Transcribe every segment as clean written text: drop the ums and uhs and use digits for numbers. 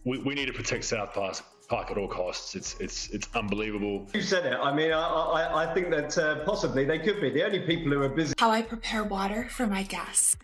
We need to protect South Park at all costs. It's unbelievable. You said it. I mean, I think that possibly they could be the only people who are busy. How I prepare water for my guests.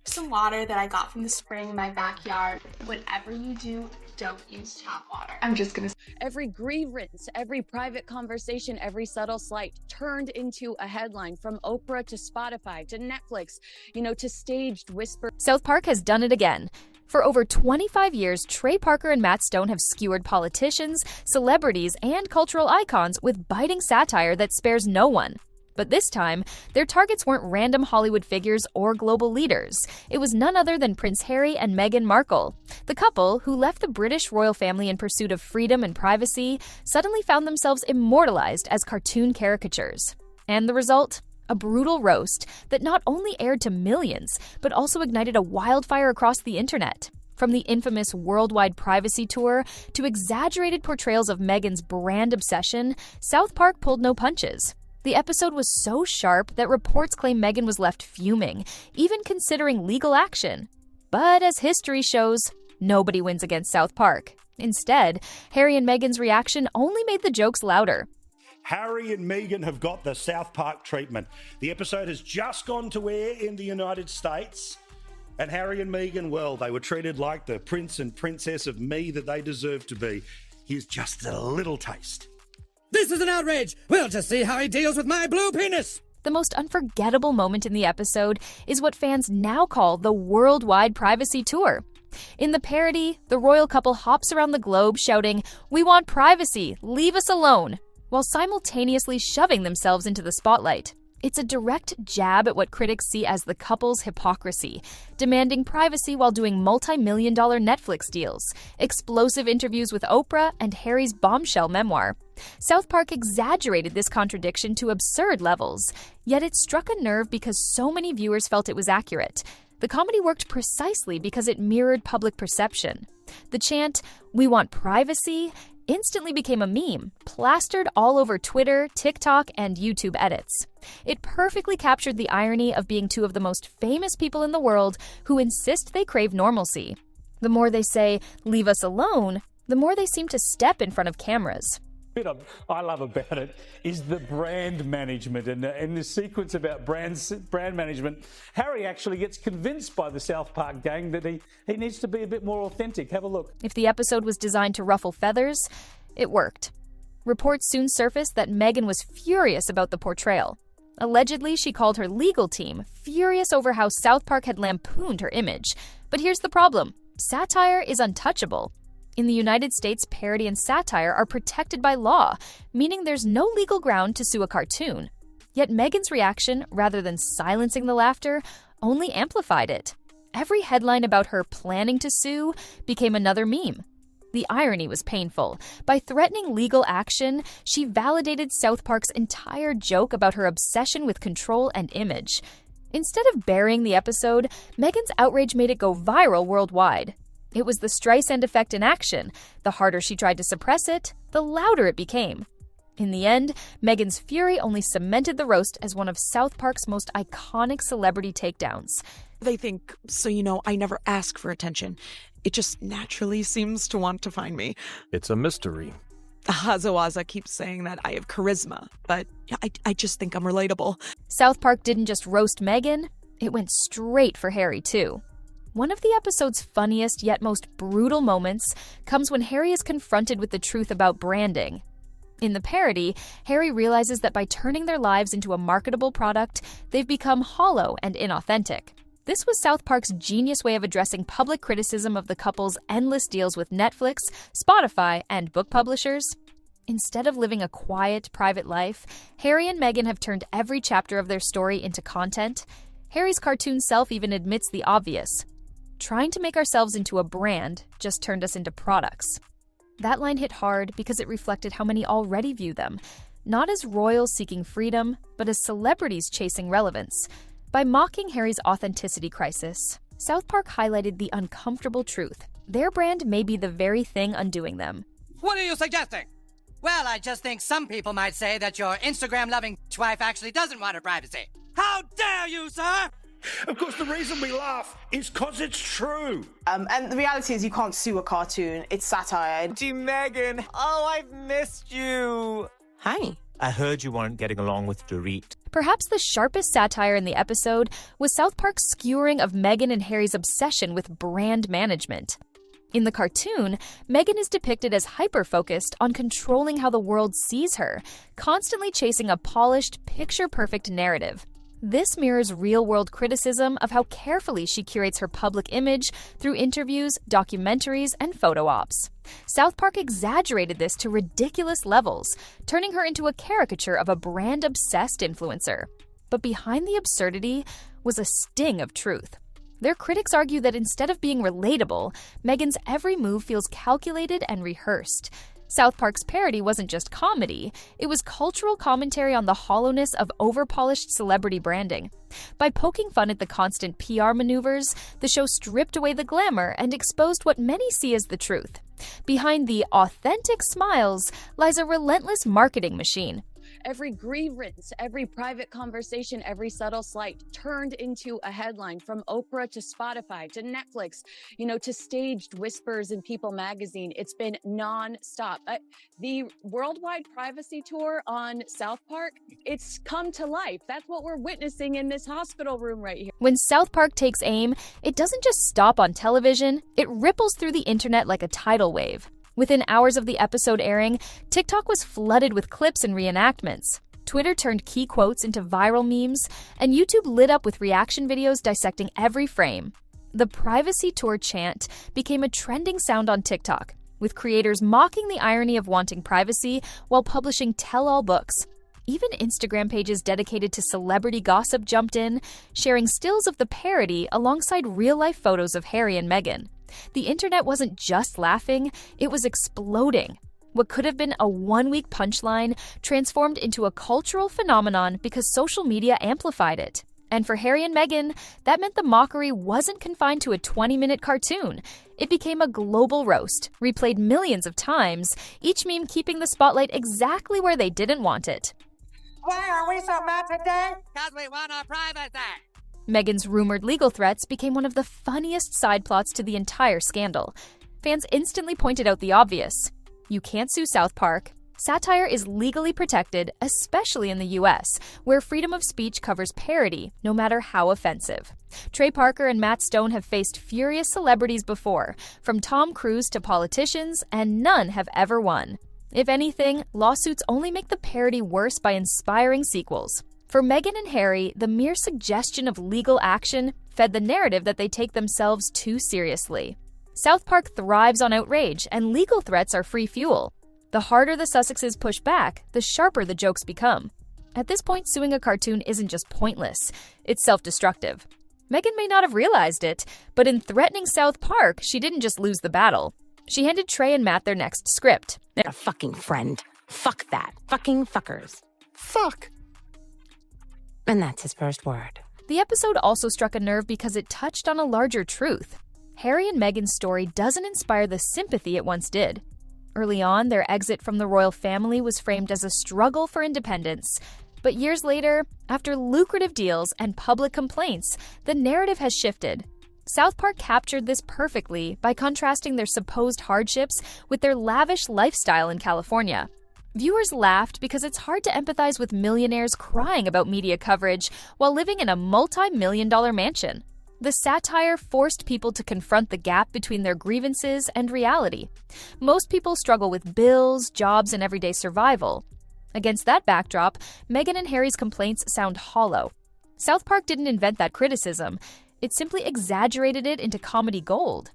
Some water that I got from the spring in my backyard. Whatever you do, don't use tap water. I'm just gonna. Every grievance, every private conversation, every subtle slight turned into a headline, from Oprah to Spotify to Netflix, to staged whisper. South Park has done it again. For over 25 years, Trey Parker and Matt Stone have skewered politicians, celebrities, and cultural icons with biting satire that spares no one. But this time, their targets weren't random Hollywood figures or global leaders. It was none other than Prince Harry and Meghan Markle. The couple, who left the British royal family in pursuit of freedom and privacy, suddenly found themselves immortalized as cartoon caricatures. And the result? A brutal roast that not only aired to millions, but also ignited a wildfire across the internet. From the infamous worldwide privacy tour to exaggerated portrayals of Meghan's brand obsession, South Park pulled no punches. The episode was so sharp that reports claim Meghan was left fuming, even considering legal action. But as history shows, nobody wins against South Park. Instead, Harry and Meghan's reaction only made the jokes louder. Harry and Meghan have got the South Park treatment. The episode has just gone to air in the United States. And Harry and Meghan, well, they were treated like the prince and princess of me that they deserve to be. Here's just a little taste. This is an outrage! We'll just see how he deals with my blue penis! The most unforgettable moment in the episode is what fans now call the worldwide privacy tour. In the parody, the royal couple hops around the globe shouting, "We want privacy, leave us alone," while simultaneously shoving themselves into the spotlight. It's a direct jab at what critics see as the couple's hypocrisy, demanding privacy while doing multi-million-dollar Netflix deals, explosive interviews with Oprah, and Harry's bombshell memoir. South Park exaggerated this contradiction to absurd levels, yet it struck a nerve because so many viewers felt it was accurate. The comedy worked precisely because it mirrored public perception. The chant, "We want privacy," instantly became a meme, plastered all over Twitter, TikTok, and YouTube edits. It perfectly captured the irony of being two of the most famous people in the world who insist they crave normalcy. The more they say, "leave us alone," the more they seem to step in front of cameras. What I love about it is the brand management and the sequence about brand management. Harry actually gets convinced by the South Park gang that he needs to be a bit more authentic. Have a look. If the episode was designed to ruffle feathers, it worked. Reports soon surfaced that Meghan was furious about the portrayal. Allegedly, she called her legal team furious over how South Park had lampooned her image. But here's the problem: satire is untouchable. In the United States, parody and satire are protected by law, meaning there's no legal ground to sue a cartoon. Yet Meghan's reaction, rather than silencing the laughter, only amplified it. Every headline about her planning to sue became another meme. The irony was painful. By threatening legal action, she validated South Park's entire joke about her obsession with control and image. Instead of burying the episode, Meghan's outrage made it go viral worldwide. It was the Streisand effect in action. The harder she tried to suppress it, the louder it became. In the end, Meghan's fury only cemented the roast as one of South Park's most iconic celebrity takedowns. They think, I never ask for attention. It just naturally seems to want to find me. It's a mystery. Hazawaza keeps saying that I have charisma, but I just think I'm relatable. South Park didn't just roast Meghan, it went straight for Harry, too. One of the episode's funniest yet most brutal moments comes when Harry is confronted with the truth about branding. In the parody, Harry realizes that by turning their lives into a marketable product, they've become hollow and inauthentic. This was South Park's genius way of addressing public criticism of the couple's endless deals with Netflix, Spotify, and book publishers. Instead of living a quiet, private life, Harry and Meghan have turned every chapter of their story into content. Harry's cartoon self even admits the obvious. Trying to make ourselves into a brand just turned us into products. That line hit hard because it reflected how many already view them, not as royals seeking freedom, but as celebrities chasing relevance. By mocking Harry's authenticity crisis, South Park highlighted the uncomfortable truth. Their brand may be the very thing undoing them. What are you suggesting? Well, I just think some people might say that your Instagram-loving wife actually doesn't want her privacy. How dare you, sir? Of course, the reason we laugh is because it's true. And the reality is you can't sue a cartoon. It's satire. Gee, Meghan. Oh, I've missed you. Hi. I heard you weren't getting along with Dorit. Perhaps the sharpest satire in the episode was South Park's skewering of Meghan and Harry's obsession with brand management. In the cartoon, Meghan is depicted as hyper-focused on controlling how the world sees her, constantly chasing a polished, picture-perfect narrative. This mirrors real-world criticism of how carefully she curates her public image through interviews, documentaries, and photo ops. South Park exaggerated this to ridiculous levels, turning her into a caricature of a brand-obsessed influencer. But behind the absurdity was a sting of truth. Their critics argue that instead of being relatable, Meghan's every move feels calculated and rehearsed. South Park's parody wasn't just comedy, it was cultural commentary on the hollowness of over-polished celebrity branding. By poking fun at the constant PR maneuvers, the show stripped away the glamour and exposed what many see as the truth. Behind the authentic smiles lies a relentless marketing machine. Every grievance, every private conversation, every subtle slight turned into a headline, from Oprah to Spotify to Netflix, to staged whispers in People magazine. It's been non-stop. The worldwide privacy tour on South Park, it's come to life. That's what we're witnessing in this hospital room right here. When South Park takes aim, it doesn't just stop on television, it ripples through the internet like a tidal wave. Within hours of the episode airing, TikTok was flooded with clips and reenactments. Twitter turned key quotes into viral memes, and YouTube lit up with reaction videos dissecting every frame. The privacy tour chant became a trending sound on TikTok, with creators mocking the irony of wanting privacy while publishing tell-all books. Even Instagram pages dedicated to celebrity gossip jumped in, sharing stills of the parody alongside real-life photos of Harry and Meghan. The internet wasn't just laughing, it was exploding. What could have been a one-week punchline transformed into a cultural phenomenon because social media amplified it. And for Harry and Meghan, that meant the mockery wasn't confined to a 20-minute cartoon. It became a global roast, replayed millions of times, each meme keeping the spotlight exactly where they didn't want it. Why are we so mad today? Because we want our privacy. Meghan's rumored legal threats became one of the funniest side plots to the entire scandal. Fans instantly pointed out the obvious. You can't sue South Park. Satire is legally protected, especially in the US, where freedom of speech covers parody, no matter how offensive. Trey Parker and Matt Stone have faced furious celebrities before, from Tom Cruise to politicians, and none have ever won. If anything, lawsuits only make the parody worse by inspiring sequels. For Meghan and Harry, the mere suggestion of legal action fed the narrative that they take themselves too seriously. South Park thrives on outrage, and legal threats are free fuel. The harder the Sussexes push back, the sharper the jokes become. At this point, suing a cartoon isn't just pointless, it's self-destructive. Meghan may not have realized it, but in threatening South Park, she didn't just lose the battle. She handed Trey and Matt their next script. A fucking friend. Fuck that. Fucking fuckers. Fuck. And that's his first word. The episode also struck a nerve because it touched on a larger truth. Harry and Meghan's story doesn't inspire the sympathy it once did. Early on, their exit from the royal family was framed as a struggle for independence. But years later, after lucrative deals and public complaints, the narrative has shifted. South Park captured this perfectly by contrasting their supposed hardships with their lavish lifestyle in California. Viewers laughed because it's hard to empathize with millionaires crying about media coverage while living in a multi-million-dollar mansion. The satire forced people to confront the gap between their grievances and reality. Most people struggle with bills, jobs, and everyday survival. Against that backdrop, Meghan and Harry's complaints sound hollow. South Park didn't invent that criticism. It simply exaggerated it into comedy gold.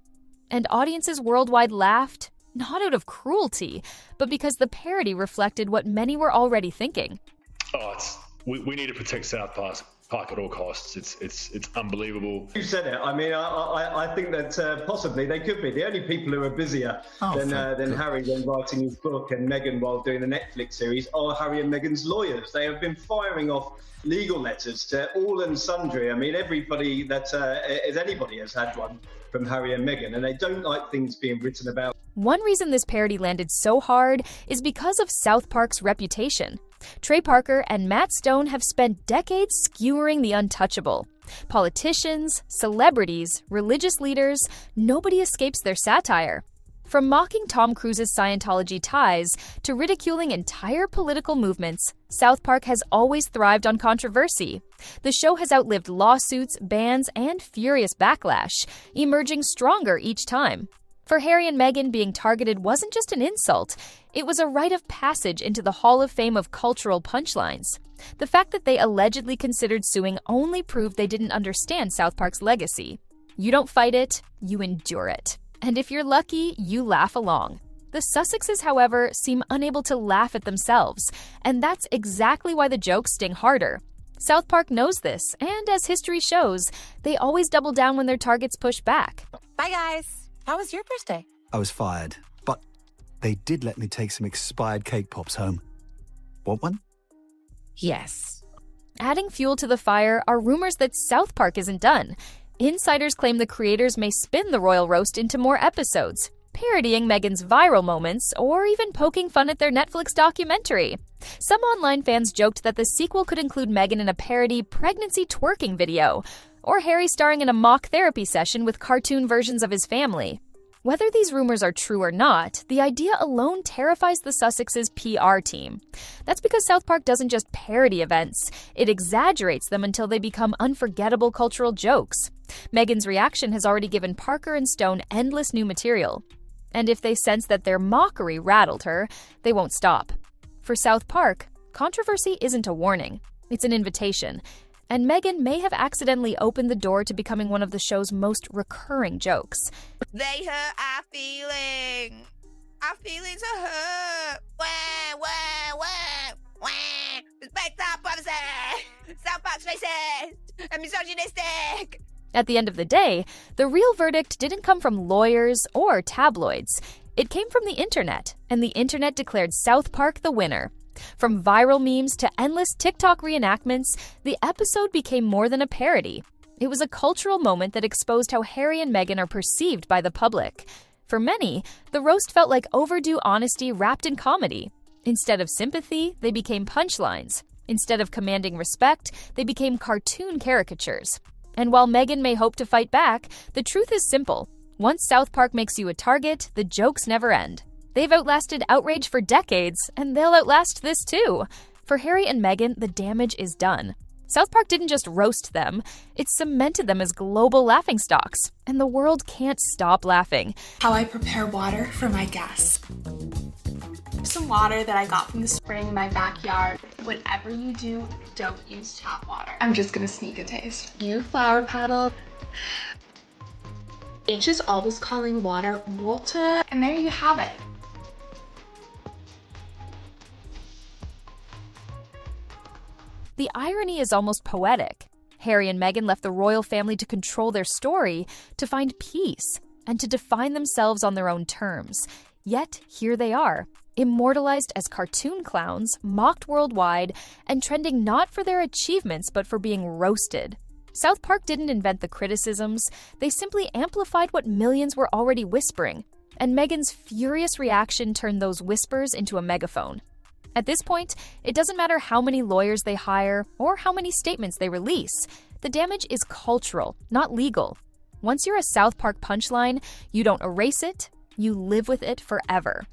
And audiences worldwide laughed, not out of cruelty, but because the parody reflected what many were already thinking. We need to protect South Park at all costs. It's unbelievable. You said it. I mean, I think that possibly they could be the only people who are busier than Harry when writing his book and Meghan while doing the Netflix series are Harry and Meghan's lawyers. They have been firing off legal letters to all and sundry. I mean, everybody that anybody has had one from Harry and Meghan, and they don't like things being written about. One reason this parody landed so hard is because of South Park's reputation. Trey Parker and Matt Stone have spent decades skewering the untouchable. Politicians, celebrities, religious leaders, nobody escapes their satire. From mocking Tom Cruise's Scientology ties to ridiculing entire political movements, South Park has always thrived on controversy. The show has outlived lawsuits, bans, and furious backlash, emerging stronger each time. For Harry and Meghan, being targeted wasn't just an insult, it was a rite of passage into the Hall of Fame of cultural punchlines. The fact that they allegedly considered suing only proved they didn't understand South Park's legacy. You don't fight it, you endure it. And if you're lucky, you laugh along. The Sussexes, however, seem unable to laugh at themselves, and that's exactly why the jokes sting harder. South Park knows this, and as history shows, they always double down when their targets push back. Bye, guys. How was your birthday? I was fired, but they did let me take some expired cake pops home. Want one? Yes. Adding fuel to the fire are rumors that South Park isn't done. Insiders claim the creators may spin the royal roast into more episodes, parodying Meghan's viral moments or even poking fun at their Netflix documentary. Some online fans joked that the sequel could include Meghan in a parody pregnancy twerking video, or Harry starring in a mock therapy session with cartoon versions of his family. Whether these rumors are true or not, the idea alone terrifies the Sussexes' PR team. That's because South Park doesn't just parody events, it exaggerates them until they become unforgettable cultural jokes. Meghan's reaction has already given Parker and Stone endless new material. And if they sense that their mockery rattled her, they won't stop. For South Park, controversy isn't a warning, it's an invitation. And Meghan may have accidentally opened the door to becoming one of the show's most recurring jokes. They hurt our feelings. Our feelings are hurt. Wah, wah, wah, wah. Respect our privacy. South Park's racist and misogynistic. At the end of the day, the real verdict didn't come from lawyers or tabloids. It came from the internet, and the internet declared South Park the winner. From viral memes to endless TikTok reenactments, the episode became more than a parody. It was a cultural moment that exposed how Harry and Meghan are perceived by the public. For many, the roast felt like overdue honesty wrapped in comedy. Instead of sympathy, they became punchlines. Instead of commanding respect, they became cartoon caricatures. And while Meghan may hope to fight back, the truth is simple. Once South Park makes you a target, the jokes never end. They've outlasted outrage for decades, and they'll outlast this too. For Harry and Meghan, the damage is done. South Park didn't just roast them, it cemented them as global laughingstocks, and the world can't stop laughing. How I prepare water for my guests. Some water that I got from the spring in my backyard. Whatever you do, don't use tap water. I'm just gonna sneak a taste. You flower petal. H is always calling water water, and there you have it. The irony is almost poetic. Harry and Meghan left the royal family to control their story, to find peace, and to define themselves on their own terms. Yet, here they are, immortalized as cartoon clowns, mocked worldwide, and trending not for their achievements but for being roasted. South Park didn't invent the criticisms, they simply amplified what millions were already whispering, and Meghan's furious reaction turned those whispers into a megaphone. At this point, it doesn't matter how many lawyers they hire or how many statements they release. The damage is cultural, not legal. Once you're a South Park punchline, you don't erase it, you live with it forever.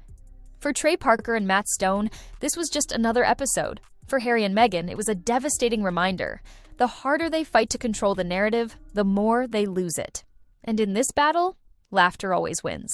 For Trey Parker and Matt Stone, this was just another episode. For Harry and Meghan, it was a devastating reminder. The harder they fight to control the narrative, the more they lose it. And in this battle, laughter always wins.